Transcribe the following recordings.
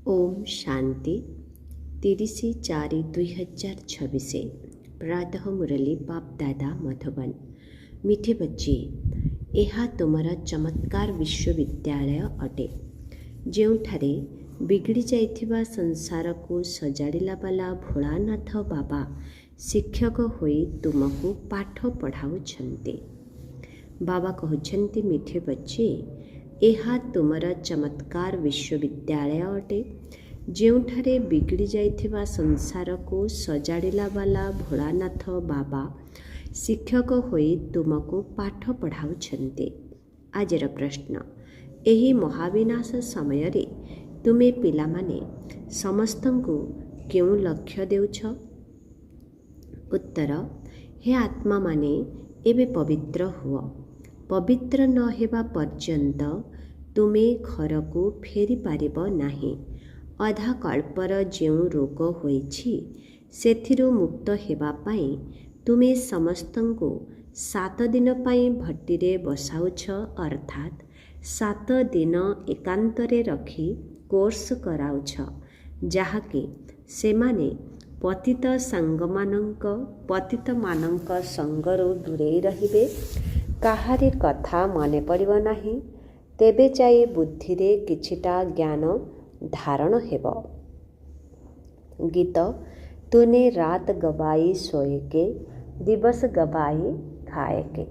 ओम शांति 30/4/2026 प्रातः मुरली बाप दादा मधुबन। मिठे बच्चे, ଏହା ତୁମର ଚମତ୍କାର ବିଶ୍ୱବିଦ୍ୟାଳୟ ଅଟେ, ଯେଉଁଠାରେ ବିଗିଡ଼ି ଯାଇଥିବା ସଂସାରକୁ ସଜାଡ଼ିଲା ବାଲା ଭୋଳାନାଥ ବାବା ଶିକ୍ଷକ ହୋଇ ତୁମକୁ ପାଠ ପଢ଼ାଉଛନ୍ତି। ବାବା କହୁଛନ୍ତି, ମିଠେ ବଚ୍ଚେ, ଏହା ତୁମର ଚମତ୍କାର ବିଶ୍ୱବିଦ୍ୟାଳୟ ଅଟେ, ଯେଉଁଠାରେ ବିଗିଡ଼ି ଯାଇଥିବା ସଂସାରକୁ ସଜାଡ଼ିଲା ବାଲା ଭୋଳାନାଥ ବାବା ଶିକ୍ଷକ ହୋଇ ତୁମକୁ ପାଠ ପଢ଼ାଉଛନ୍ତି। ଆଜିର ପ୍ରଶ୍ନ, ଏହି ମହାବିନାଶ ସମୟରେ ତୁମେ ପିଲାମାନେ ସମସ୍ତଙ୍କୁ କେଉଁ ଲକ୍ଷ୍ୟ ଦେଉଛ? ଉତ୍ତର, ହେ ଆତ୍ମାମାନେ, ଏବେ ପବିତ୍ର ହୁଅ। ପବିତ୍ର ନ ହେବା ପର୍ଯ୍ୟନ୍ତ ତୁମେ ଘରକୁ ଫେରିପାରିବ ନାହିଁ। ଅଧା କଳ୍ପର ଯେଉଁ ରୋଗ ହୋଇଛି ସେଥିରୁ ମୁକ୍ତ ହେବା ପାଇଁ ତୁମେ ସମସ୍ତଙ୍କୁ 7 ଦିନ ପାଇଁ ଭଟ୍ଟିରେ ବସାଉଛ, ଅର୍ଥାତ୍ 7 ଦିନ ଏକାନ୍ତରେ ରଖି କୋର୍ସ କରାଉଛ, ଯାହାକି ସେମାନେ ପତିତମାନଙ୍କ ସଙ୍ଗରୁ ଦୂରେଇ ରହିବେ। କାହାରି କଥା ମନେ ପଡ଼ିବ ନାହିଁ। ତେବେ ଯାଇ ବୁଦ୍ଧିରେ କିଛିଟା ଜ୍ଞାନ धारण हेब। गीत तूने रात गवाई सोए के, दिवस गवाई खाए के।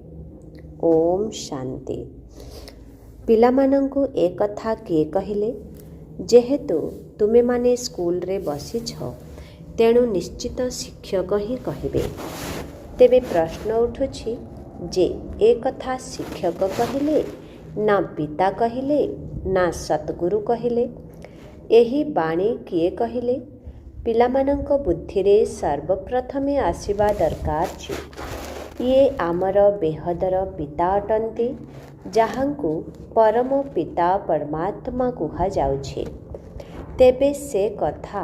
ओम शांति। पिलामानंकु ए कथा किए कहिले? जेहेतु तुमे माने स्कूल रे बसिछ, तेणु निश्चित शिक्षक ही कहिबे। तेबे प्रश्न उठुछि जे ए कथा शिक्षक कहिले ना पिता कहिले ना सतगुरु कहिले? ଏହି ବାଣୀ କିଏ କହିଲେ? ପିଲାମାନଙ୍କ ବୁଦ୍ଧିରେ ସର୍ବପ୍ରଥମେ ଆସିବା ଦରକାର ଯେ ଇଏ ଆମର ବେହଦର ପିତା ଅଟନ୍ତି, ଯାହାଙ୍କୁ ପରମ ପିତା ପରମାତ୍ମା କୁହାଯାଉଛି। ତେବେ ସେ କଥା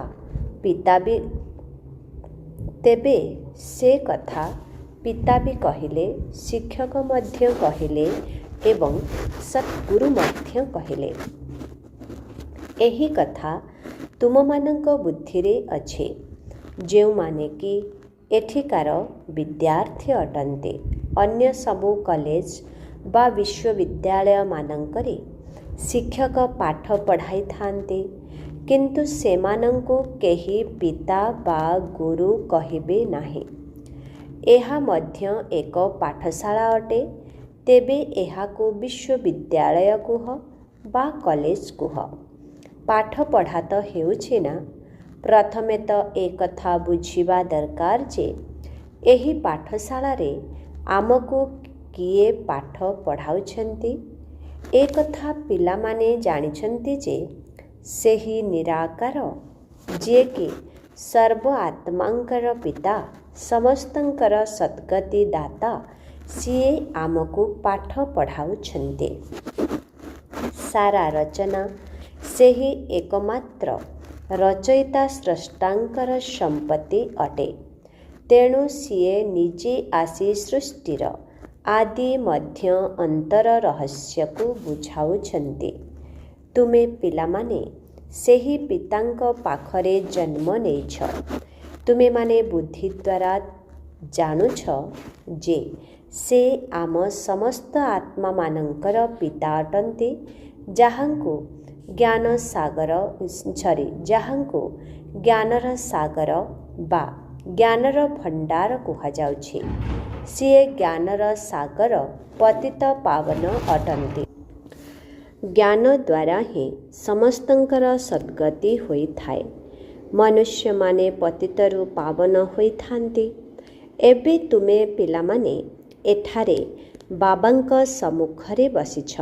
ପିତା ବି କହିଲେ, ଶିକ୍ଷକ ମଧ୍ୟ କହିଲେ ଏବଂ ସତ୍ଗୁରୁ ମଧ୍ୟ କହିଲେ। ଏହି କଥା ତୁମମାନଙ୍କ ବୁଦ୍ଧିରେ ଅଛି, ଯେଉଁମାନେ କି ଏଠିକାର ବିଦ୍ୟାର୍ଥୀ ଅଟନ୍ତି। ଅନ୍ୟ ସବୁ କଲେଜ ବା ବିଶ୍ୱବିଦ୍ୟାଳୟମାନଙ୍କରେ ଶିକ୍ଷକ ପାଠ ପଢ଼ାଇଥାନ୍ତି, କିନ୍ତୁ ସେମାନଙ୍କୁ କେହି ପିତା ବା ଗୁରୁ କହିବେ ନାହିଁ। ଏହା ମଧ୍ୟ ଏକ ପାଠଶାଳା ଅଟେ। ତେବେ ଏହାକୁ ବିଶ୍ୱବିଦ୍ୟାଳୟ କୁହ ବା କଲେଜ କୁହ, ପାଠ ପଢ଼ା ତ ହେଉଛି ନା। ପ୍ରଥମେ ତ ଏ କଥା ବୁଝିବା ଦରକାର ଯେ ଏହି ପାଠଶାଳାରେ ଆମକୁ କିଏ ପାଠ ପଢ଼ାଉଛନ୍ତି। ଏ କଥା ପିଲାମାନେ ଜାଣିଛନ୍ତି ଯେ ସେହି ନିରାକାର, ଯିଏକି ସର୍ବ ଆତ୍ମାଙ୍କର ପିତା, ସମସ୍ତଙ୍କର ସଦ୍ଗତି ଦାତା, ସିଏ ଆମକୁ ପାଠ ପଢ଼ାଉଛନ୍ତି। ସାରା ରଚନା ସେହି ଏକମାତ୍ର ରଚୟିତା ସ୍ରଷ୍ଟାଙ୍କର ସମ୍ପତ୍ତି ଅଟେ। ତେଣୁ ସିଏ ନିଜେ ଆସି ସୃଷ୍ଟିର ଆଦି ମଧ୍ୟ ଅନ୍ତର ରହସ୍ୟକୁ ବୁଝାଉଛନ୍ତି। ତୁମେ ପିଲାମାନେ ସେହି ପିତାଙ୍କ ପାଖରେ ଜନ୍ମ ନେଇଛ। ତୁମେମାନେ ବୁଦ୍ଧି ଦ୍ୱାରା ଜାଣୁଛ ଯେ ସେ ଆମ ସମସ୍ତ ଆତ୍ମାମାନଙ୍କର ପିତା ଅଟନ୍ତି, ଯାହାଙ୍କୁ ଜ୍ଞାନର ସାଗର ବା ଜ୍ଞାନର ଭଣ୍ଡାର କୁହାଯାଉଛି। ସିଏ ଜ୍ଞାନର ସାଗର, ପତିତ ପାବନ ଅଟନ୍ତି। ଜ୍ଞାନ ଦ୍ୱାରା ହିଁ ସମସ୍ତଙ୍କର ସଦ୍ଗତି ହୋଇଥାଏ। ମନୁଷ୍ୟମାନେ ପତିତରୁ ପାବନ ହୋଇଥାନ୍ତି। ଏବେ ତୁମେ ପିଲାମାନେ ଏଠାରେ ବାବାଙ୍କ ସମ୍ମୁଖରେ ବସିଛ।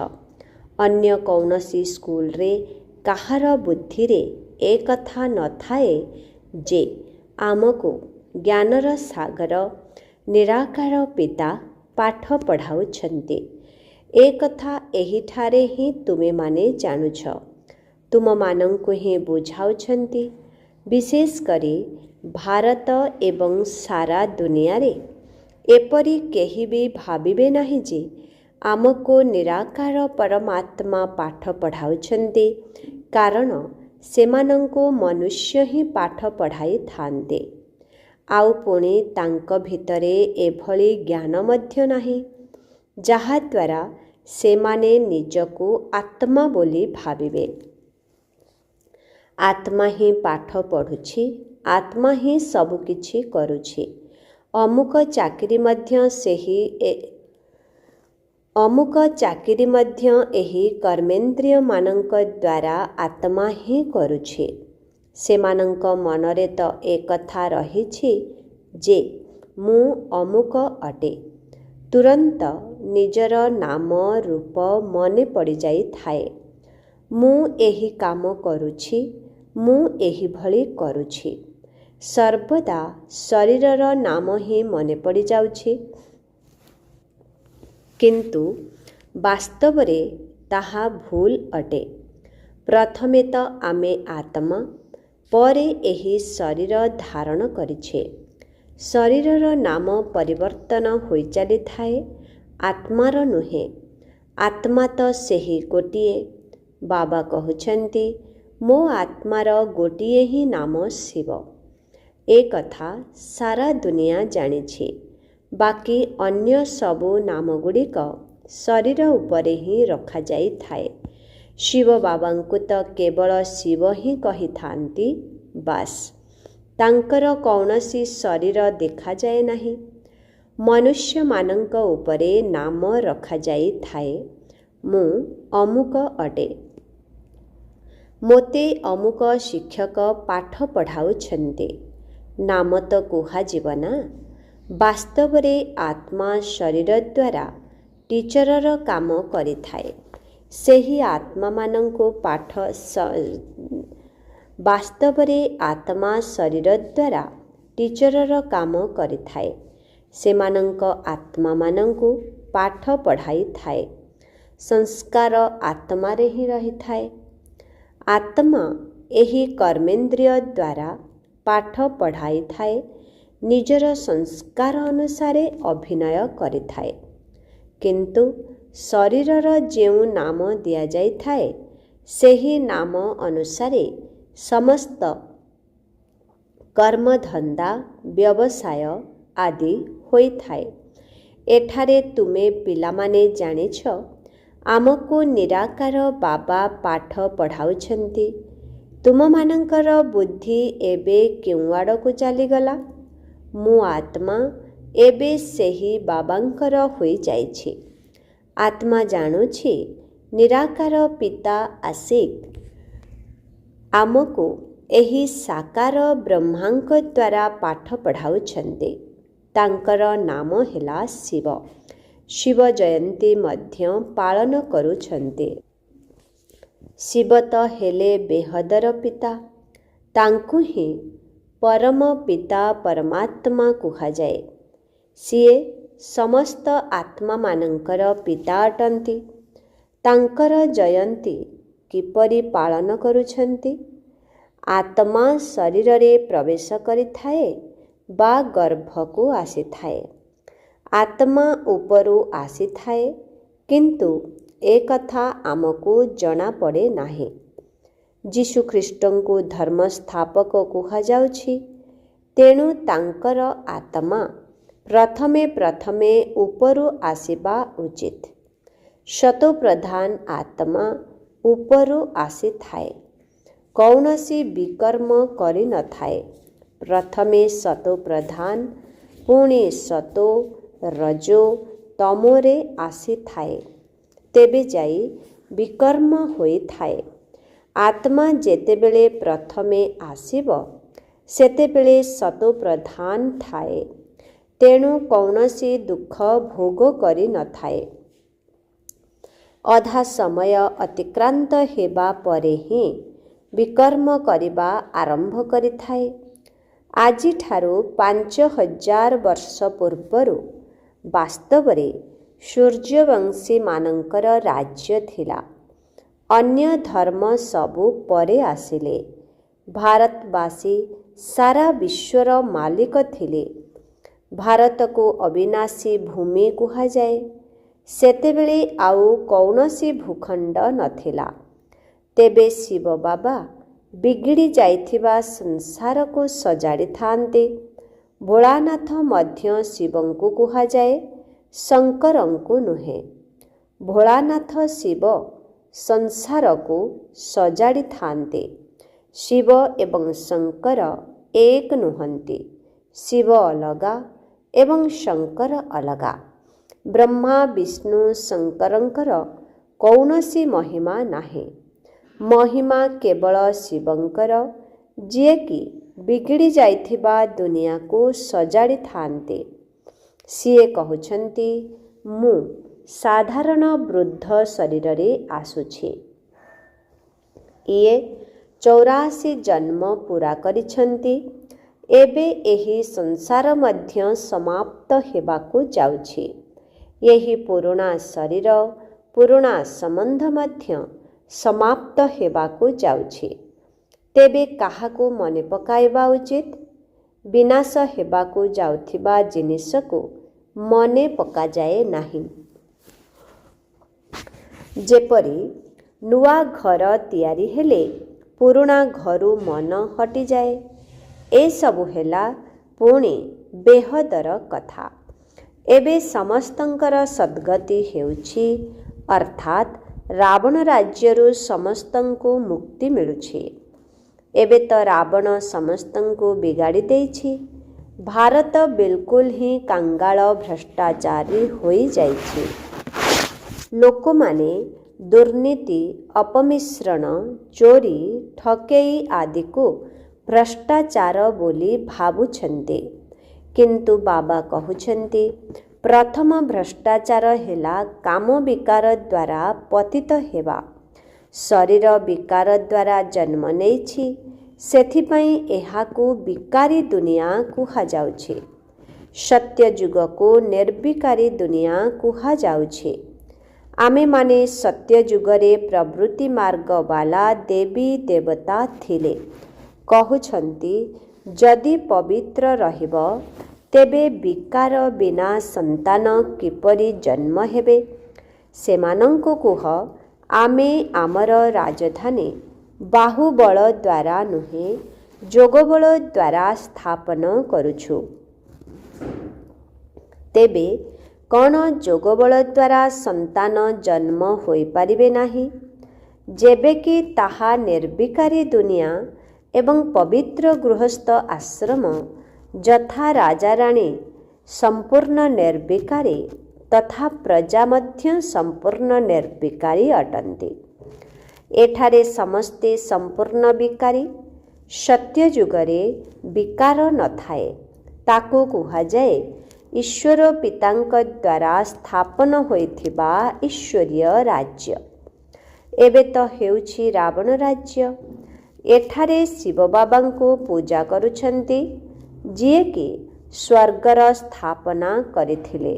ଅନ୍ୟ କୌଣସି ସ୍କୁଲରେ କାହାର ବୁଦ୍ଧିରେ ଏ କଥା ନଥାଏ ଯେ ଆମକୁ ଜ୍ଞାନର ସାଗର, ନିରାକାର ପିତା ପାଠ ପଢ଼ାଉଛନ୍ତି। ଏ କଥା ଏହିଠାରେ ହିଁ ତୁମେମାନେ ଜାଣୁଛ। ତୁମମାନଙ୍କୁ ହିଁ ବୁଝାଉଛନ୍ତି। ବିଶେଷ କରି ଭାରତ ଏବଂ ସାରା ଦୁନିଆରେ ଏପରି କେହି ବି ଭାବିବେ ନାହିଁ ଯେ ଆମକୁ ନିରାକାର ପରମାତ୍ମା ପାଠ ପଢ଼ାଉଛନ୍ତି, କାରଣ ସେମାନଙ୍କୁ ମନୁଷ୍ୟ ହିଁ ପାଠ ପଢ଼ାଇଥାନ୍ତେ। ଆଉ ପୁଣି ତାଙ୍କ ଭିତରେ ଏଭଳି ଜ୍ଞାନ ମଧ୍ୟ ନାହିଁ ଯାହାଦ୍ୱାରା ସେମାନେ ନିଜକୁ ଆତ୍ମା ବୋଲି ଭାବିବେ। ଆତ୍ମା ହିଁ ପାଠ ପଢ଼ୁଛି, ଆତ୍ମା ହିଁ ସବୁକିଛି କରୁଛି। ଅମୁକ ଚାକିରି ମଧ୍ୟ ଏହି କର୍ମେନ୍ଦ୍ରିୟମାନଙ୍କ ଦ୍ୱାରା ଆତ୍ମା ହିଁ କରୁଛି। ସେମାନଙ୍କ ମନରେ ତ ଏକଥା ରହିଛି ଯେ ମୁଁ ଅମୁକ ଅଟେ। ତୁରନ୍ତ ନିଜର ନାମ ରୂପ ମନେ ପଡ଼ିଯାଇଥାଏ। ମୁଁ ଏହି କାମ କରୁଛି, ମୁଁ ଏହିଭଳି କରୁଛି। ସର୍ବଦା ଶରୀରର ନାମ ହିଁ ମନେ ପଡ଼ିଯାଉଛି, କିନ୍ତୁ ବାସ୍ତବରେ ତାହା ଭୁଲ ଅଟେ। ପ୍ରଥମେ ତ ଆମେ ଆତ୍ମା, ପରେ ଏହି ଶରୀର ଧାରଣ କରିଛେ। ଶରୀରର ନାମ ପରିବର୍ତ୍ତନ ହୋଇଚାଲିଥାଏ, ଆତ୍ମାର ନୁହେଁ। ଆତ୍ମା ତ ସେହି ଗୋଟିଏ। ବାବା କହୁଛନ୍ତି, ମୋ ଆତ୍ମାର ଗୋଟିଏ ହିଁ ନାମ ଶିବ। ଏ କଥା ସାରା ଦୁନିଆ ଜାଣିଛି। ବାକି ଅନ୍ୟ ସବୁ ନାମଗୁଡ଼ିକ ଶରୀର ଉପରେ ହିଁ ରଖାଯାଇଥାଏ। ଶିବ ବାବାଙ୍କୁ ତ କେବଳ ଶିବ ହିଁ କହିଥାନ୍ତି, ବାସ୍। ତାଙ୍କର କୌଣସି ଶରୀର ଦେଖାଯାଏ ନାହିଁ। ମନୁଷ୍ୟମାନଙ୍କ ଉପରେ ନାମ ରଖାଯାଇଥାଏ, ମୁଁ ଅମୁକ ଅଟେ। ମୋତେ ଅମୁକ ଶିକ୍ଷକ ପାଠ ପଢ଼ାଉଛନ୍ତି। ନାମ ତ କୁହାଯିବ ନା। ବାସ୍ତବରେ ଆତ୍ମା ଶରୀର ଦ୍ୱାରା ଟିଚରର କାମ କରିଥାଏ। ସେହି ଆତ୍ମାମାନଙ୍କୁ ବାସ୍ତବରେ ଆତ୍ମା ଶରୀର ଦ୍ୱାରା ଟିଚରର କାମ କରିଥାଏ। ସେମାନଙ୍କ ଆତ୍ମାମାନଙ୍କୁ ପାଠ ପଢ଼ାଇଥାଏ। ସଂସ୍କାର ଆତ୍ମାରେ ହିଁ ରହିଥାଏ। ଆତ୍ମା ଏହି କର୍ମେନ୍ଦ୍ରିୟ ଦ୍ୱାରା ପାଠ ପଢ଼ାଇଥାଏ, ନିଜର ସଂସ୍କାର ଅନୁସାରେ ଅଭିନୟ କରିଥାଏ। କିନ୍ତୁ ଶରୀରର ଯେଉଁ ନାମ ଦିଆଯାଇଥାଏ, ସେହି ନାମ ଅନୁସାରେ ସମସ୍ତ କର୍ମଧନ୍ଦା, ବ୍ୟବସାୟ ଆଦି ହୋଇଥାଏ। ଏଠାରେ ତୁମେ ପିଲାମାନେ ଜାଣିଛ, ଆମକୁ ନିରାକାର ବାବା ପାଠ ପଢ଼ାଉଛନ୍ତି। ତୁମମାନଙ୍କର ବୁଦ୍ଧି ଏବେ କେଉଁ ଆଡ଼କୁ ଚାଲିଗଲା? ମୁଁ ଆତ୍ମା ଏବେ ସେହି ବାବାଙ୍କର ହୋଇଯାଇଛି। ଆତ୍ମା ଜାଣୁଛି, ନିରାକାର ପିତା ଆସିକ୍ ଆମକୁ ଏହି ସାକାର ବ୍ରହ୍ମାଙ୍କ ଦ୍ୱାରା ପାଠ ପଢ଼ାଉଛନ୍ତି। ତାଙ୍କର ନାମ ହେଲା ଶିବ। ଶିବ ଜୟନ୍ତୀ ମଧ୍ୟ ପାଳନ କରୁଛନ୍ତି। ଶିବ ତ ହେଲେ ବେହଦର ପିତା। ତାଙ୍କୁ ହିଁ ପରମ ପିତା ପରମାତ୍ମା କୁହାଯାଏ। ସିଏ ସମସ୍ତ ଆତ୍ମାମାନଙ୍କର ପିତା ଅଟନ୍ତି। ତାଙ୍କର ଜୟନ୍ତୀ କିପରି ପାଳନ କରୁଛନ୍ତି? ଆତ୍ମା ଶରୀରରେ ପ୍ରବେଶ କରିଥାଏ ବା ଗର୍ଭକୁ ଆସିଥାଏ। ଆତ୍ମା ଉପରୁ ଆସିଥାଏ, କିନ୍ତୁ ଏକଥା ଆମକୁ ଜଣାପଡ଼େ ନାହିଁ। ଯୀଶୁଖ୍ରୀଷ୍ଟଙ୍କୁ ଧର୍ମସ୍ଥାପକ କୁହାଯାଉଛି, ତେଣୁ ତାଙ୍କର ଆତ୍ମା ପ୍ରଥମେ ଉପରୁ ଆସିବା ଉଚିତ। ଶତପ୍ରଧାନ ଆତ୍ମା ଉପରୁ ଆସିଥାଏ, କୌଣସି ବିକର୍ମ କରିନଥାଏ। ପ୍ରଥମେ ଶତପ୍ରଧାନ, ପୁଣି ସତୋ ରଜୋ ତମୋରେ ଆସିଥାଏ, ତେବେ ଯାଇ ବିକର୍ମ ହୋଇଥାଏ। ଆତ୍ମା ଯେତେବେଳେ ପ୍ରଥମେ ଆସିବ, ସେତେବେଳେ ଶତପ୍ରଧାନ ଥାଏ, ତେଣୁ କୌଣସି ଦୁଃଖ ଭୋଗ କରିନଥାଏ। ଅଧା ସମୟ ଅତିକ୍ରାନ୍ତ ହେବା ପରେ ହିଁ ବିକର୍ମ କରିବା ଆରମ୍ଭ କରିଥାଏ। ଆଜିଠାରୁ 5000 ବର୍ଷ ପୂର୍ବରୁ ବାସ୍ତବରେ ସୂର୍ଯ୍ୟବଂଶୀମାନଙ୍କର ରାଜ୍ୟ ଥିଲା। ଅନ୍ୟ ଧର୍ମ ସବୁ ପରେ ଆସିଲେ। ଭାରତବାସୀ ସାରା ବିଶ୍ୱର ମାଲିକ ଥିଲେ। ଭାରତକୁ ଅବିନାଶୀ ଭୂମି କୁହାଯାଏ। ସେତେବେଳେ ଆଉ କୌଣସି ଭୂଖଣ୍ଡ ନଥିଲା। ତେବେ ଶିବ ବାବା ବିଗିଡ଼ି ଯାଇଥିବା ସଂସାରକୁ ସଜାଡ଼ିଥାନ୍ତି। ଭୋଳାନାଥ ମଧ୍ୟ ଶିବଙ୍କୁ କୁହାଯାଏ, ଶଙ୍କରଙ୍କୁ ନୁହେଁ। ଭୋଳାନାଥ ଶିବ ସଂସାରକୁ ସଜାଡ଼ିଥାନ୍ତି। ଶିବ ଏବଂ ଶଙ୍କର ଏକ ନୁହନ୍ତି। ଶିବ ଅଲଗା ଏବଂ ଶଙ୍କର ଅଲଗା। ବ୍ରହ୍ମା ବିଷ୍ଣୁ ଶଙ୍କରଙ୍କର କୌଣସି ମହିମା ନାହିଁ। ମହିମା କେବଳ ଶିବଙ୍କର, ଯିଏକି ବିଗିଡ଼ି ଯାଇଥିବା ଦୁନିଆକୁ ସଜାଡ଼ିଥାନ୍ତି। ସିଏ କହୁଛନ୍ତି, ମୁଁ ସାଧାରଣ ବୃଦ୍ଧ ଶରୀରରେ ଆସୁଛି। ଇଏ 84 ଜନ୍ମ ପୂରା କରିଛନ୍ତି। ଏବେ ଏହି ସଂସାର ମଧ୍ୟ ସମାପ୍ତ ହେବାକୁ ଯାଉଛି। ଏହି ପୁରୁଣା ଶରୀର, ପୁରୁଣା ସମ୍ବନ୍ଧ ମଧ୍ୟ ସମାପ୍ତ ହେବାକୁ ଯାଉଛି। ତେବେ କାହାକୁ ମନେ ପକାଇବା ଉଚିତ? ବିନାଶ ହେବାକୁ ଯାଉଥିବା ଜିନିଷକୁ ମନେ ପକାଯାଏ ନାହିଁ। ଯେପରି ନୂଆ ଘର ତିଆରି ହେଲେ ପୁରୁଣା ଘରୁ ମନ ହଟିଯାଏ। ଏସବୁ ହେଲା ପୁଣି ବେହଦର କଥା। ଏବେ ସମସ୍ତଙ୍କର ସଦ୍ଗତି ହେଉଛି, ଅର୍ଥାତ୍ ରାବଣ ରାଜ୍ୟରୁ ସମସ୍ତଙ୍କୁ ମୁକ୍ତି ମିଳୁଛି। ଏବେ ତ ରାବଣ ସମସ୍ତଙ୍କୁ ବିଗାଡ଼ି ଦେଇଛି। ଭାରତ ବିଲକୁଲ ହିଁ କାଙ୍ଗାଳ ଭ୍ରଷ୍ଟାଚାରୀ ହୋଇଯାଇଛି। ଲୋକମାନେ ଦୁର୍ନୀତି, ଅପମିଶ୍ରଣ, ଚୋରି, ଠକେଇ ଆଦିକୁ ଭ୍ରଷ୍ଟାଚାର ବୋଲି ଭାବୁଛନ୍ତି। କିନ୍ତୁ ବାବା କହୁଛନ୍ତି, ପ୍ରଥମ ଭ୍ରଷ୍ଟାଚାର ହେଲା କାମ ବିକାର ଦ୍ୱାରା ପତିତ ହେବା। ଶରୀର ବିକାର ଦ୍ୱାରା ଜନ୍ମ ନେଇଛି, ସେଥିପାଇଁ ଏହାକୁ ବିକାରୀ ଦୁନିଆ କୁହାଯାଉଛି। ସତ୍ୟଯୁଗକୁ ନିର୍ବିକାରୀ ଦୁନିଆ କୁହାଯାଉଛି। ଆମେମାନେ ସତ୍ୟଯୁଗରେ ପ୍ରବୃତ୍ତି ମାର୍ଗବାଲା ଦେବୀ ଦେବତା ଥିଲେ। କହୁଛନ୍ତି, ଯଦି ପବିତ୍ର ରହିବ ତେବେ ବିକାର ବିନା ସନ୍ତାନ କିପରି ଜନ୍ମ ହେବେ? ସେମାନଙ୍କୁ କୁହ, ଆମେ ଆମର ରାଜଧାନୀ ବାହୁବଳ ଦ୍ୱାରା ନୁହେଁ, ଯୋଗବଳ ଦ୍ୱାରା ସ୍ଥାପନ କରୁଛୁ। ତେବେ କ'ଣ ଯୋଗବଳ ଦ୍ୱାରା ସନ୍ତାନ ଜନ୍ମ ହୋଇପାରିବେ ନାହିଁ? ଯେବେକି ତାହା ନିର୍ବିକାରୀ ଦୁନିଆ ଏବଂ ପବିତ୍ର ଗୃହସ୍ଥ ଆଶ୍ରମ, ଯଥା ରାଜାରାଣୀ ସମ୍ପୂର୍ଣ୍ଣ ନିର୍ବିକାରୀ ତଥା ପ୍ରଜା ମଧ୍ୟ ସମ୍ପୂର୍ଣ୍ଣ ନିର୍ବିକାରୀ ଅଟନ୍ତି। ଏଠାରେ ସମସ୍ତେ ସମ୍ପୂର୍ଣ୍ଣ ବିକାରୀ। ସତ୍ୟଯୁଗରେ ବିକାର ନଥାଏ। ତାକୁ କୁହାଯାଏ ଈଶ୍ୱର ପିତାଙ୍କ ଦ୍ୱାରା ସ୍ଥାପନ ହୋଇଥିବା ଈଶ୍ୱରୀୟ ରାଜ୍ୟ। ଏବେ ତ ହେଉଛି ରାବଣ ରାଜ୍ୟ। ଏଠାରେ ଶିବ ବାବାଙ୍କୁ ପୂଜା କରୁଛନ୍ତି, ଯିଏକି ସ୍ୱର୍ଗର ସ୍ଥାପନା କରିଥିଲେ।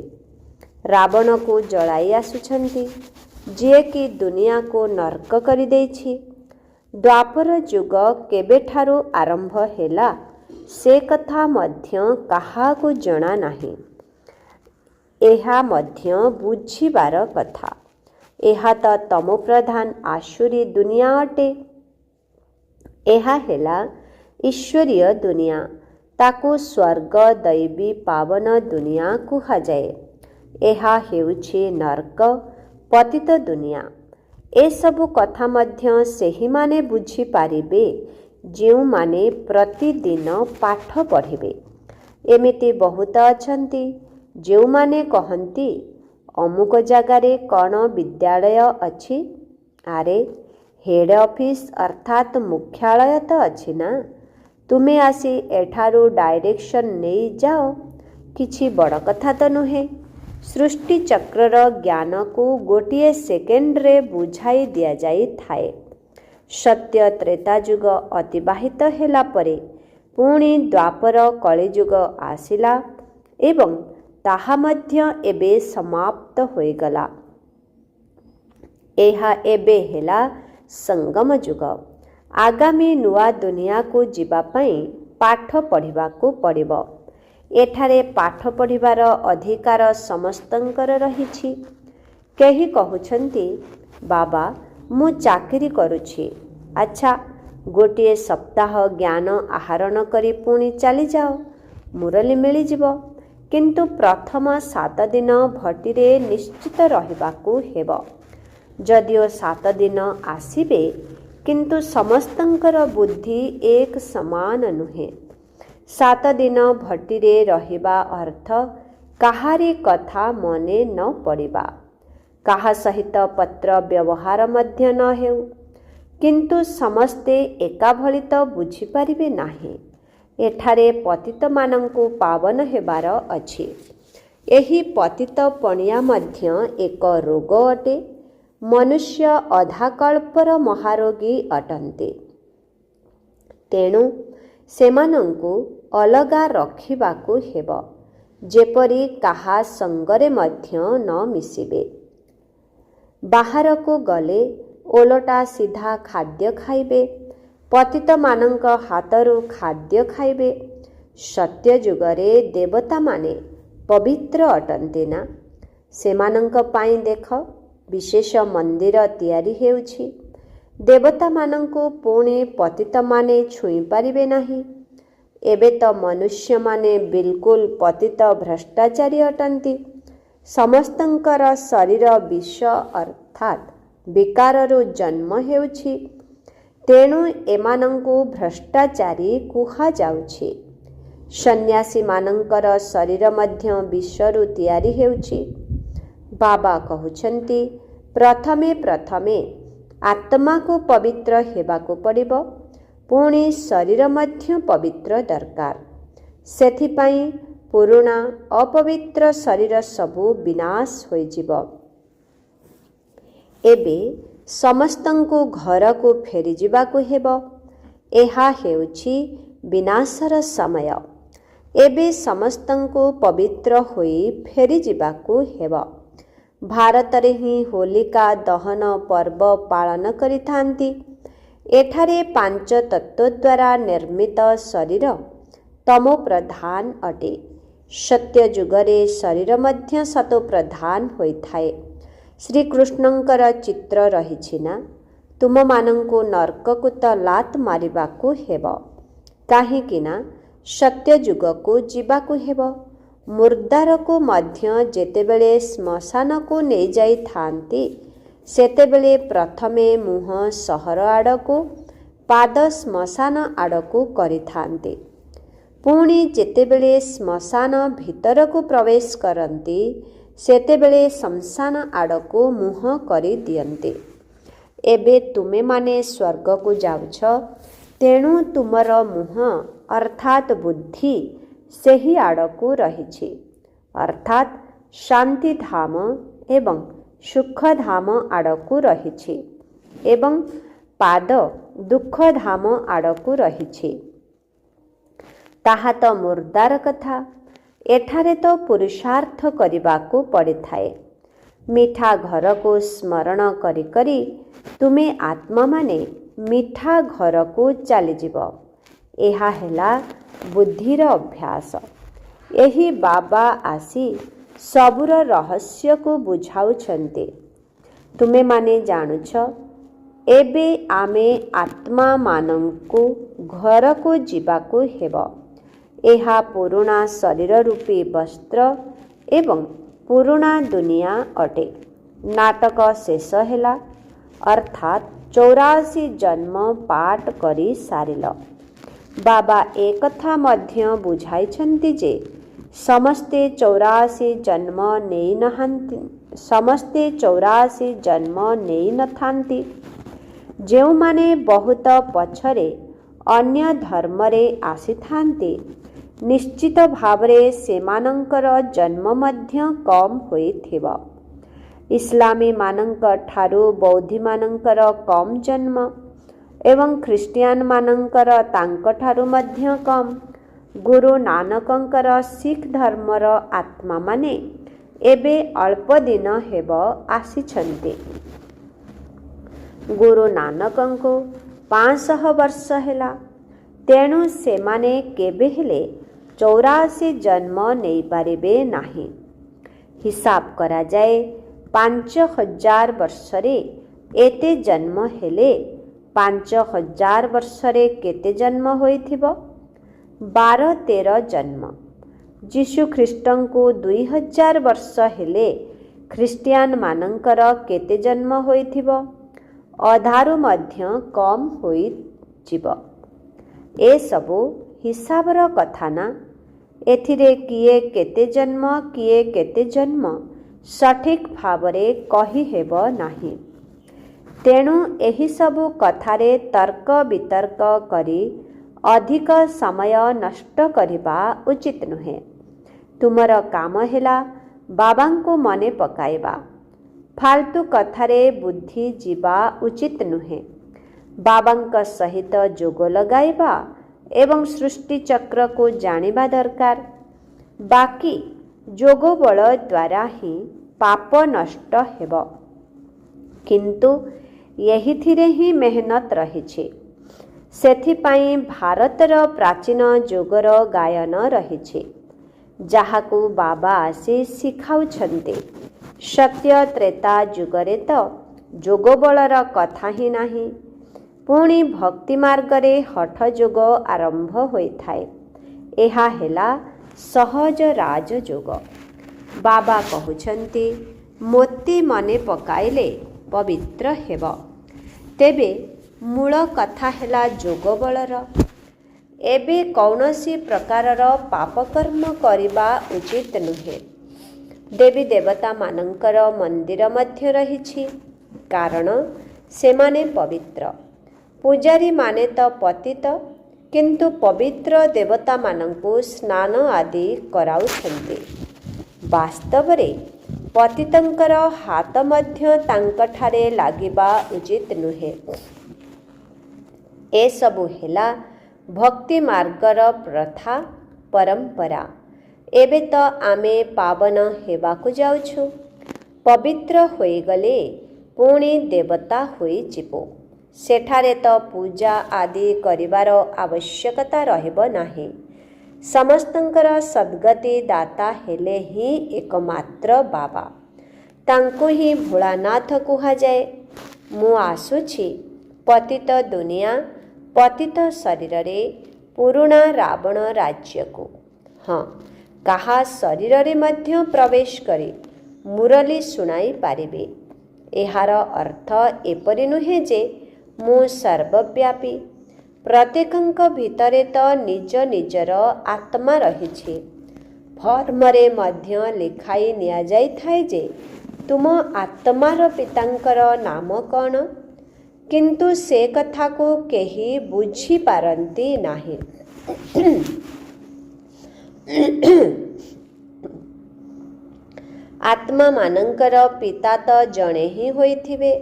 ରାବଣକୁ ଜଳାଇ ଆସୁଛନ୍ତି, ଯିଏକି ଦୁନିଆକୁ ନର୍କ କରିଦେଇଛି। ଦ୍ୱାପର ଯୁଗ କେବେଠାରୁ ଆରମ୍ଭ ହେଲା ସେ କଥା ମଧ୍ୟ କାହାକୁ ଜଣା ନାହିଁ। ଏହା ମଧ୍ୟ ବୁଝିବାର କଥା। ଏହା ତ ତମୋପ୍ରଧାନ ଆସୁରୀ ଦୁନିଆ ଅଟେ। ଏହା ହେଲା ଈଶ୍ୱରୀୟ ଦୁନିଆ। ତାକୁ ସ୍ୱର୍ଗ, ଦୈବୀ ପାବନ ଦୁନିଆ କୁହାଯାଏ। ଏହା ହେଉଛି ନର୍କ, ପତିତ ଦୁନିଆ। ଏସବୁ କଥା ମଧ୍ୟ ସେହିମାନେ ବୁଝିପାରିବେ ଯେଉଁମାନେ ପ୍ରତିଦିନ ପାଠ ପଢ଼ିବେ। ଏମିତି ବହୁତ ଅଛନ୍ତି ଯେଉଁମାନେ କହନ୍ତି, ଅମୁକ ଜାଗାରେ କ'ଣ ବିଦ୍ୟାଳୟ ଅଛି? ଆରେ ହେଡ୍ ଅଫିସ ଅର୍ଥାତ୍ ମୁଖ୍ୟାଳୟ ତ ଅଛି ନା। ତୁମେ ଆସି ଏଠାରୁ ଡାଇରେକ୍ସନ ନେଇଯାଅ। କିଛି ବଡ଼ କଥା ତ ନୁହେଁ। ସୃଷ୍ଟି ଚକ୍ରର ଜ୍ଞାନକୁ ଗୋଟିଏ ସେକେଣ୍ଡରେ ବୁଝାଇ ଦିଆଯାଇଥାଏ। ସତ୍ୟ ତ୍ରେତା ଯୁଗ ଅତିବାହିତ ହେଲା ପରେ ପୁଣି ଦ୍ୱାପର କଳିଯୁଗ ଆସିଲା ଏବଂ ତାହା ମଧ୍ୟ ଏବେ ସମାପ୍ତ ହୋଇଗଲା। ଏହା ଏବେ ହେଲା ସଙ୍ଗମ ଯୁଗ। ଆଗାମୀ ନୂଆ ଦୁନିଆକୁ ଯିବା ପାଇଁ ପାଠ ପଢ଼ିବାକୁ ପଡ଼ିବ। ଏଠାରେ ପାଠ ପଢ଼ିବାର ଅଧିକାର ସମସ୍ତଙ୍କର ରହିଛି। କେହି କହୁଛନ୍ତି, ବାବା ମୁଁ ଚାକିରି କରୁଛି। ଆଚ୍ଛା, ଗୋଟିଏ ସପ୍ତାହ ଜ୍ଞାନ ଆହରଣ କରି ପୁଣି ଚାଲିଯାଅ, ମୁରଲି ମିଳିଯିବ। କିନ୍ତୁ ପ୍ରଥମ 7 ଦିନ ଭଟିରେ ନିଶ୍ଚିତ ରହିବାକୁ ହେବ। ଯଦିଓ 7 ଦିନ ଆସିବେ, କିନ୍ତୁ ସମସ୍ତଙ୍କର ବୁଦ୍ଧି ଏକ ସମାନ ନୁହେଁ। 7 ଦିନ ଭଟିରେ ରହିବା ଅର୍ଥ କାହାରି କଥା ମନେ ନ ପଡ଼ିବା, କାହା ସହିତ ପତ୍ର ବ୍ୟବହାର ମଧ୍ୟ ନ ହେଉ। କିନ୍ତୁ ସମସ୍ତେ ଏକାଭଳି ତ ବୁଝିପାରିବେ ନାହିଁ। ଏଠାରେ ପତିତମାନଙ୍କୁ ପାବନ ହେବାର ଅଛି। ଏହି ପତିତ ପଣିଆ ମଧ୍ୟ ଏକ ରୋଗ ଅଟେ। ମନୁଷ୍ୟ ଅଧାକଳ୍ପର ମହାରୋଗୀ ଅଟନ୍ତି। ତେଣୁ ସେମାନଙ୍କୁ ଅଲଗା ରଖିବାକୁ ହେବ, ଯେପରି କାହା ସଙ୍ଗରେ ମଧ୍ୟ ନ ମିଶିବେ। ବାହାରକୁ ଗଲେ ଓଲଟା ସିଧା ଖାଦ୍ୟ ଖାଇବେ, ପତିତମାନଙ୍କ ହାତରୁ ଖାଦ୍ୟ ଖାଇବେ। ସତ୍ୟ ଯୁଗରେ ଦେବତାମାନେ ପବିତ୍ର ଅଟନ୍ତି ନା? ସେମାନଙ୍କ ପାଇଁ ଦେଖ, ବିଶେଷ ମନ୍ଦିର ତିଆରି ହେଉଛି। ଦେବତାମାନଙ୍କୁ ପୁଣି ପତିତମାନେ ଛୁଇଁପାରିବେ ନାହିଁ। ଏବେ ତ ମନୁଷ୍ୟମାନେ ବିଲକୁଲ ପତିତ ଭ୍ରଷ୍ଟାଚାରୀ ଅଟନ୍ତି। ସମସ୍ତଙ୍କର ଶରୀର ବିଷ ଅର୍ଥାତ୍ ବିକାରରୁ ଜନ୍ମ ହେଉଛି। ତେଣୁ ଏମାନଙ୍କୁ ଭ୍ରଷ୍ଟାଚାରୀ କୁହାଯାଉଛି। ସନ୍ନ୍ୟାସୀମାନଙ୍କର ଶରୀର ମଧ୍ୟ ବିଷରୁ ତିଆରି ହେଉଛି। ବାବା କହୁଛନ୍ତି, ପ୍ରଥମେ ପ୍ରଥମେ ଆତ୍ମାକୁ ପବିତ୍ର ହେବାକୁ ପଡ଼ିବ, ପୁଣି ଶରୀର ମଧ୍ୟ ପବିତ୍ର ଦରକାର। ସେଥିପାଇଁ ପୁରୁଣା ଅପବିତ୍ର ଶରୀର ସବୁ ବିନାଶ ହୋଇଯିବ। ଏବେ ସମସ୍ତଙ୍କୁ ଘରକୁ ଫେରିଯିବାକୁ ହେବ। ଏହା ହେଉଛି ବିନାଶର ସମୟ। ଏବେ ସମସ୍ତଙ୍କୁ ପବିତ୍ର ହୋଇ ଫେରିଯିବାକୁ ହେବ। ଭାରତରେ ହିଁ ହୋଲିକା ଦହନ ପର୍ବ ପାଳନ କରିଥାନ୍ତି। ଏଠାରେ 5 ତତ୍ତ୍ୱ ଦ୍ୱାରା ନିର୍ମିତ ଶରୀର ତମୋପ୍ରଧାନ ଅଟେ। ସତ୍ୟ ଯୁଗରେ ଶରୀର ମଧ୍ୟ ସତୋପ୍ରଧାନ ହୋଇଥାଏ। ଶ୍ରୀକୃଷ୍ଣଙ୍କର ଚିତ୍ର ରହିଛି ନା? ତୁମମାନଙ୍କୁ ନର୍କକୁ ତ ଲାତ ମାରିବାକୁ ହେବ, କାହିଁକି ନା ସତ୍ୟ ଯୁଗକୁ ଯିବାକୁ ହେବ। ମୁର୍ଦାରକୁ ମଧ୍ୟ ଯେତେବେଳେ ଶ୍ମଶାନକୁ ନେଇଯାଇଥାନ୍ତି, ସେତେବେଳେ ପ୍ରଥମେ ମୁହଁ ସହର ଆଡ଼କୁ, ପାଦ ଶ୍ମଶାନ ଆଡ଼କୁ କରିଥାନ୍ତି। ପୁଣି ଯେତେବେଳେ ଶ୍ମଶାନ ଭିତରକୁ ପ୍ରବେଶ କରନ୍ତି, ସେତେବେଳେ ଶ୍ମଶାନ ଆଡ଼କୁ ମୁହଁ କରିଦିଅନ୍ତି। ଏବେ ତୁମେମାନେ ସ୍ୱର୍ଗକୁ ଯାଉଛ, ତେଣୁ ତୁମର ମୁହଁ ଅର୍ଥାତ୍ ବୁଦ୍ଧି ସେହି ଆଡ଼କୁ ରହିଛି, ଅର୍ଥାତ୍ ଶାନ୍ତିଧାମ ଏବଂ ସୁଖଧାମ ଆଡ଼କୁ ରହିଛି, ଏବଂ ପାଦ ଦୁଃଖଧାମ ଆଡ଼କୁ ରହିଛି। ତାହା ତ ମୁର୍ଦାର କଥା। ଏଠାରେ ତ ପୁରୁଷାର୍ଥ କରିବାକୁ ପଡ଼ିଥାଏ। ମିଠା ଘରକୁ ସ୍ମରଣ କରି କରି ତୁମେ ଆତ୍ମାମାନେ ମିଠା ଘରକୁ ଚାଲିଯିବ। ଏହା ହେଲା ବୁଦ୍ଧିର ଅଭ୍ୟାସ। ଏହି ବାବା ଆସି ସବୁର ରହସ୍ୟକୁ ବୁଝାଉଛନ୍ତି। ତୁମେମାନେ ଜାଣୁଛ, ଏବେ ଆମେ ଆତ୍ମାମାନଙ୍କୁ ଘରକୁ ଯିବାକୁ ହେବ। ଏହା ପୁରୁଣା ଶରୀର ରୂପୀ ବସ୍ତ୍ର ଏବଂ ପୁରୁଣା ଦୁନିଆ ଅଟେ। ନାଟକ ଶେଷ ହେଲା, ଅର୍ଥାତ୍ 84 ଜନ୍ମ ପାଠ କରି ସାରିଲ। ବାବା ଏକଥା ମଧ୍ୟ ବୁଝାଇଛନ୍ତି ଯେ ସମସ୍ତେ 84 ଜନ୍ମ ନେଇନଥାନ୍ତି। ଯେଉଁମାନେ ବହୁତ ପଛରେ ଅନ୍ୟ ଧର୍ମରେ ଆସିଥାନ୍ତି, ନିଶ୍ଚିତ ଭାବରେ ସେମାନଙ୍କର ଜନ୍ମ ମଧ୍ୟ କମ୍ ହୋଇଥିବ। ଇସଲାମୀମାନଙ୍କ ଠାରୁ ବୌଦ୍ଧମାନଙ୍କର କମ୍ ଜନ୍ମ ଏବଂ ଖ୍ରୀଷ୍ଟିଆନମାନଙ୍କର ତାଙ୍କଠାରୁ ମଧ୍ୟ କମ୍। ଗୁରୁ ନାନକଙ୍କର ଶିଖ୍ ଧର୍ମର ଆତ୍ମାମାନେ ଏବେ ଅଳ୍ପ ଦିନ ହେବ ଆସିଛନ୍ତି। ଗୁରୁ ନାନକଙ୍କୁ 500 ବର୍ଷ ହେଲା। ତେଣୁ ସେମାନେ କେବେ ହେଲେ 84 ଜନ୍ମ ନେଇପାରିବେ ନାହିଁ। ହିସାବ କରାଯାଏ 5000 ବର୍ଷରେ ଏତେ ଜନ୍ମ ହେଲେ 5000 ବର୍ଷରେ କେତେ ଜନ୍ମ ହୋଇଥିବ? 12-13 ଜନ୍ମ। ଯୀଶୁ ଖ୍ରୀଷ୍ଟଙ୍କୁ 2000 ବର୍ଷ ହେଲେ ଖ୍ରୀଷ୍ଟିଆନ ମାନଙ୍କର କେତେ ଜନ୍ମ ହୋଇଥିବ? ଅଧାରୁ ମଧ୍ୟ କମ୍ ହୋଇଯିବ। ଏସବୁ ହିସାବର କଥା ନା। ଏଥିରେ କିଏ କେତେ ଜନ୍ମ କିଏ କେତେ ଜନ୍ମ ସଠିକ୍ ଭାବରେ କହିହେବ ନାହିଁ। ତେଣୁ ଏହିସବୁ କଥାରେ ତର୍କ ବିତର୍କ କରି ଅଧିକ ସମୟ ନଷ୍ଟ କରିବା ଉଚିତ ନୁହେଁ। ତୁମର କାମ ହେଲା ବାବାଙ୍କୁ ମନେ ପକାଇବା। ଫାଲତୁ କଥାରେ ବୁଦ୍ଧି ଯିବା ଉଚିତ ନୁହେଁ। ବାବାଙ୍କ ସହିତ ଯୋଗ ଲଗାଇବା ଏବଂ ସୃଷ୍ଟି ଚକ୍ରକୁ ଜାଣିବା ଦରକାର। ବାକି ଯୋଗ ବଳ ଦ୍ୱାରା ହିଁ ପାପ ନଷ୍ଟ ହେବ। କିନ୍ତୁ ଏହିଥିରେ ହିଁ ମେହନତ ରହିଛି। ସେଥିପାଇଁ ଭାରତର ପ୍ରାଚୀନ ଯୋଗର ଗାୟନ ରହିଛି, ଯାହାକୁ ବାବା ଆସି ଶିଖାଉଛନ୍ତି। ସତ୍ୟ ତ୍ରେତା ଯୁଗରେ ତ ଯୋଗବଳର କଥା ହିଁ ନାହିଁ। ପୁଣି ଭକ୍ତି ମାର୍ଗରେ ହଠ ଯୋଗ ଆରମ୍ଭ ହୋଇଥାଏ। ଏହା ହେଲା ସହଜ ରାଜଯୋଗ। ବାବା କହୁଛନ୍ତି, ମୋତେ ମନେ ପକାଇଲେ ପବିତ୍ର ହେବ। ତେବେ ମୂଳ କଥା ହେଲା ଯୋଗ ବଳର। ଏବେ କୌଣସି ପ୍ରକାରର ପାପକର୍ମ କରିବା ଉଚିତ ନୁହେଁ। ଦେବୀ ଦେବତାମାନଙ୍କର ମନ୍ଦିର ମଧ୍ୟ ରହିଛି, କାରଣ ସେମାନେ ପବିତ୍ର। ପୂଜାରୀମାନେ ତ ପତିତ, କିନ୍ତୁ ପବିତ୍ର ଦେବତାମାନଙ୍କୁ ସ୍ନାନ ଆଦି କରାଉଛନ୍ତି। ବାସ୍ତବରେ ପତିତଙ୍କର ହାତ ମଧ୍ୟ ତାଙ୍କଠାରେ ଲାଗିବା ଉଚିତ ନୁହେଁ। ଏସବୁ ହେଲା ଭକ୍ତି ମାର୍ଗର ପ୍ରଥା ପରମ୍ପରା। ଏବେ ତ ଆମେ ପାବନ ହେବାକୁ ଯାଉଛୁ। ପବିତ୍ର ହୋଇଗଲେ ପୁଣି ଦେବତା ହୋଇଯିବୁ। ସେଠାରେ ତ ପୂଜା ଆଦି କରିବାର ଆବଶ୍ୟକତା ରହିବ ନାହିଁ। ସମସ୍ତଙ୍କର ସଦ୍ଗତି ଦାତା ହେଲେ ହିଁ ଏକମାତ୍ର ବାବା। ତାଙ୍କୁ ହିଁ ଭୋଳାନାଥ କୁହାଯାଏ। ମୁଁ ଆସୁଛି ପତିତ ଦୁନିଆ ପତିତ ଶରୀରରେ ପୁରୁଣା ରାବଣ ରାଜ୍ୟକୁ। ହଁ, କାହା ଶରୀରରେ ମଧ୍ୟ ପ୍ରବେଶ କରି ମୁରଲି ଶୁଣାଇ ପାରିବେ। ଏହାର ଅର୍ଥ ଏପରି ନୁହେଁ ଯେ ମୁଁ ସର୍ବବ୍ୟାପୀ। ପ୍ରତ୍ୟେକଙ୍କ ଭିତରେ ତ ନିଜ ନିଜର ଆତ୍ମା ରହିଛି। ଫର୍ମରେ ମଧ୍ୟ ଲେଖାଇ ନିଆଯାଇଥାଏ ଯେ ତୁମ ଆତ୍ମାର ପିତାଙ୍କର ନାମ କ'ଣ? କିନ୍ତୁ ସେ କଥାକୁ କେହି ବୁଝିପାରନ୍ତି ନାହିଁ। ଆତ୍ମାମାନଙ୍କର ପିତା ତ ଜଣେ ହିଁ ହୋଇଥିବେ।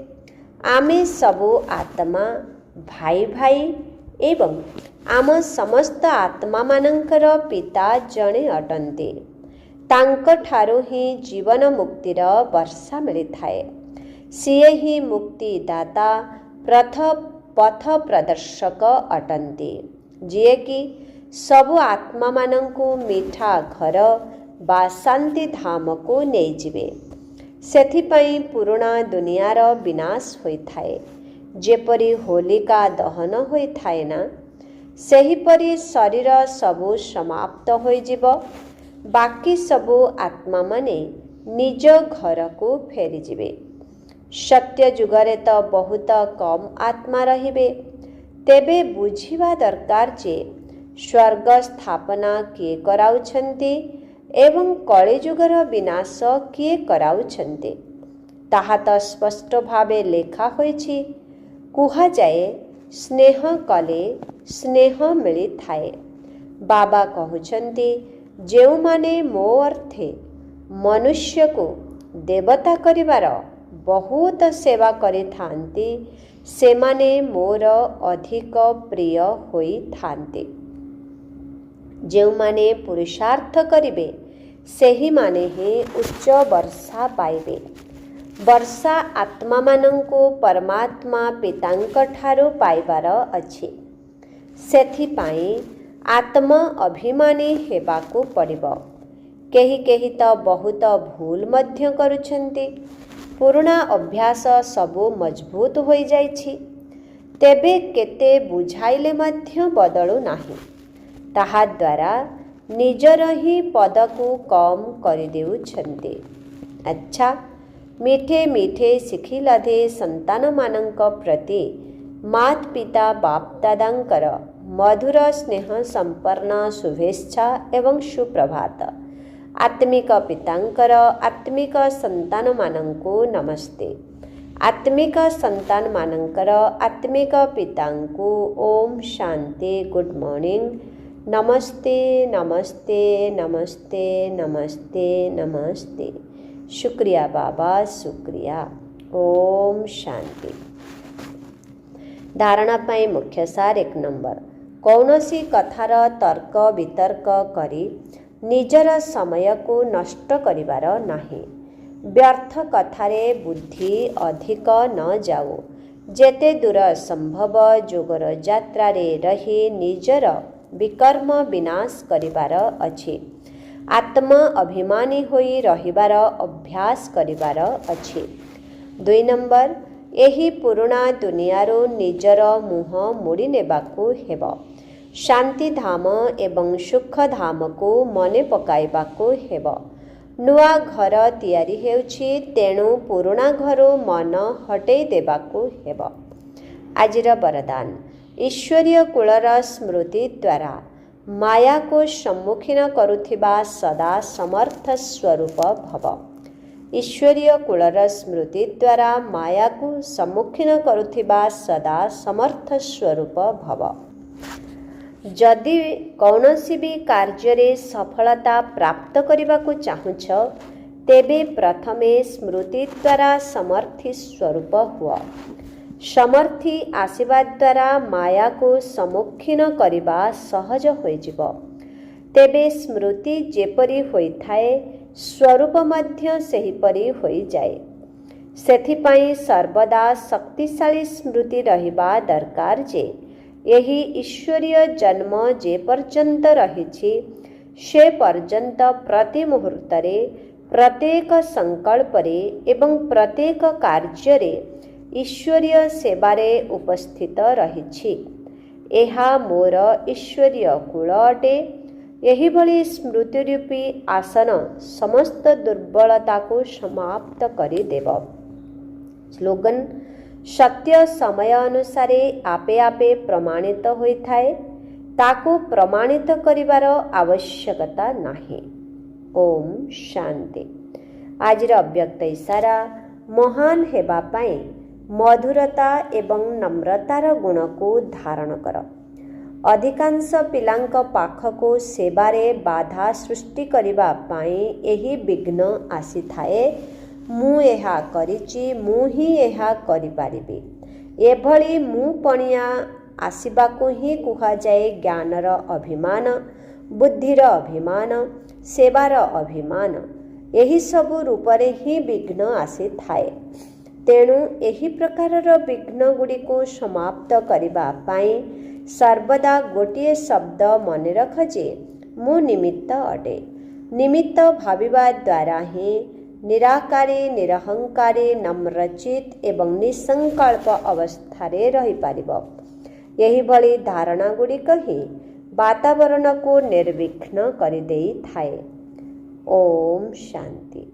ଆମେ ସବୁ ଆତ୍ମା ଭାଇ ଭାଇ ଏବଂ ଆମ ସମସ୍ତ ଆତ୍ମାମାନଙ୍କର ପିତା ଜଣେ ଅଟନ୍ତି। ତାଙ୍କଠାରୁ ହିଁ ଜୀବନ ମୁକ୍ତିର ବର୍ଷା ମିଳିଥାଏ। ସିଏ ହିଁ ମୁକ୍ତିଦାତା ପଥ ପ୍ରଦର୍ଶକ ଅଟନ୍ତି, ଯିଏକି ସବୁ ଆତ୍ମାମାନଙ୍କୁ ମିଠା ଘର ବା ଶାନ୍ତିଧାମକୁ ନେଇଯିବେ। ସେଥିପାଇଁ ପୁରୁଣା ଦୁନିଆର ବିନାଶ ହୋଇଥାଏ। ଯେପରି ହୋଲିକା ଦହନ ହୋଇଥାଏ ନା, ସେହିପରି ଶରୀର ସବୁ ସମାପ୍ତ ହୋଇଯିବ। ବାକି ସବୁ ଆତ୍ମାମାନେ ନିଜ ଘରକୁ ଫେରିଯିବେ। ସତ୍ୟ ଯୁଗରେ ତ ବହୁତ କମ୍ ଆତ୍ମା ରହିବେ। ତେବେ ବୁଝିବା ଦରକାର ଯେ ସ୍ୱର୍ଗ ସ୍ଥାପନା କିଏ କରାଉଛନ୍ତି ଏବଂ କଳିଯୁଗର ବିନାଶ କିଏ କରାଉଛନ୍ତି, ତାହା ତ ସ୍ପଷ୍ଟ ଭାବେ ଲେଖା ହୋଇଛି। କୁହାଯାଏ, ସ୍ନେହ କଲେ ସ୍ନେହ ମିଳିଥାଏ। ବାବା କହୁଛନ୍ତି, ଯେଉଁମାନେ ମୋ ଅର୍ଥେ ମନୁଷ୍ୟକୁ ଦେବତା କରିବାର ବହୁତ ସେବା କରିଥାନ୍ତି, ସେମାନେ ମୋର ଅଧିକ ପ୍ରିୟ ହୋଇଥାନ୍ତି। ଯେଉଁମାନେ ପୁରୁଷାର୍ଥ କରିବେ, ସେହିମାନେ ହିଁ ଉଚ୍ଚ ବର୍ଷା ପାଇବେ। ବର୍ଷା ଆତ୍ମାମାନଙ୍କୁ ପରମାତ୍ମା ପିତାଙ୍କଠାରୁ ପାଇବାର ଅଛି। ସେଥିପାଇଁ ଆତ୍ମ ଅଭିମାନୀ ହେବାକୁ ପଡ଼ିବ। କେହି କେହି ତ ବହୁତ ଭୁଲ ମଧ୍ୟ କରୁଛନ୍ତି। ପୁରୁଣା ଅଭ୍ୟାସ ସବୁ ମଜବୁତ ହୋଇଯାଇଛି। ତେବେ କେତେ ବୁଝାଇଲେ ମଧ୍ୟ ବଦଳୁ ନାହିଁ। ତାହାଦ୍ୱାରା ନିଜର ହିଁ ପଦକୁ କମ୍ କରିଦେଉଛନ୍ତି। ଆଚ୍ଛା, ମିଠେ ମିଠେ ଶିଖିଲାଧେ ସନ୍ତାନମାନଙ୍କ ପ୍ରତି ମାତ୍ ପିତା ବାପ୍ ଦାଦାଙ୍କର ମଧୁର ସ୍ନେହ ସମ୍ପନ୍ନ ଶୁଭେଚ୍ଛା ଏବଂ ସୁପ୍ରଭାତ। ଆତ୍ମିକ ପିତାଙ୍କର ଆତ୍ମିକ ସନ୍ତାନମାନଙ୍କୁ ନମସ୍ତେ। ଆତ୍ମିକ ସନ୍ତାନମାନଙ୍କର ଆତ୍ମିକ ପିତାଙ୍କୁ ଓମ୍ ଶାନ୍ତି, ଗୁଡ୍ ମର୍ଣ୍ଣିଂ, ନମସ୍ତେ ନମସ୍ତେ ନମସ୍ତେ ନମସ୍ତେ ନମସ୍ତେ। शुक्रिया बाबा, शुक्रिया। ओम शांति। धारणा पाई मुख्य सार 1 नंबर, कौनसी कथार तर्क वितर्क करी निजर समय को नष्ट करिवार नाही। व्यर्थ कथारे बुद्धि अधिक न जाओ। जेते दूर संभव जोगर यात्रा रे रही निजर विकर्म विनाश करिवार अछि। आत्मा अभिमानी होई रहिबार अभ्यास करिबार अछि। 2 नंबर, एही पुराणा दुनियारो निजर मुह मोड़ी नेबाकू हेब। शांति धाम एवं सुख धाम को मने पकाइबाकू हेब। नुआ घर तियारी हेउछि, तेणु पुराणा घरो मन हटेई देबाकू हेब। आजिर वरदान, ईश्वरीय कुलर स्मृति द्वारा माया को सम्मुखीन करुथिबा सदा समर्थ स्वरूप भव। ईश्वरीय कुलर स्मृति द्वारा माया को सम्मुखीन करुथिबा सदा समर्थ स्वरूप भव। जदि कौनसी भी कार्य सफलता प्राप्त करने को चाहुछ, तेबे प्रथमे स्मृति द्वारा समर्थी स्वरूप हुआ। समर्थी आशीर्वाद द्वारा माया को सम्मुखीन करने सहज होइजिब। तेबे स्मृति जेपरी होइथाए, स्वरूप मध्य सेहिपरी होई जाए। सेथिपाई सर्वदा शक्तिशाली स्मृति रहिबा दरकार जे यही ईश्वरीय जन्म जे पर्यंत रहिछि, से पर्यंत प्रति मुहूर्तरे, प्रत्येक संकल्परे एवं प्रत्येक कार्ୟରେ ईश्वरीय सेवारे उपस्थित रहिछि। एहा मोर ईश्वरीय कुल अटे। यही भली स्मृति रूपी आसन समस्त दुर्बलता को समाप्त करि देव। स्लोगन, सत्य समय अनुसारे आपे आपे प्रमाणित होइथाए, ताको प्रमाणित करिवार आवश्यकता नाही। ओम शांति। आजिर अव्यक्त इशारा, महान हेबा पाई मधुरता एवं नम्रतार गुण को धारण कर। अधिकांश पिलांक पाखको सेवारे बाधा सृष्टि करिबा पाई एही विघ्न आसी थाए। मु एहा करिछि, मु ही एहा करि पारिबि। एभली मु पणिया आसीबाकू ही कुहा जाए ज्ञानर अभिमान, बुद्धिर अभिमान, सेवार अभिमान। एही सबु रूपरे ही विघ्न आसी थाए। तेणु एही प्रकारर विघ्न गुड़िको समाप्त करिबा पाई सर्वदा गोटिए शब्द मने रख जे मु निमित्त अटे। निमित्त भाविबा द्वारा ही निराकारी, निरहंकारी, नम्रचित एवं निसंकल्प अवस्थारे रही पारिब। यही भली धारणा गुड़िक ही वातावरण को निर्विघ्न करि देई थाए। ओम शांति।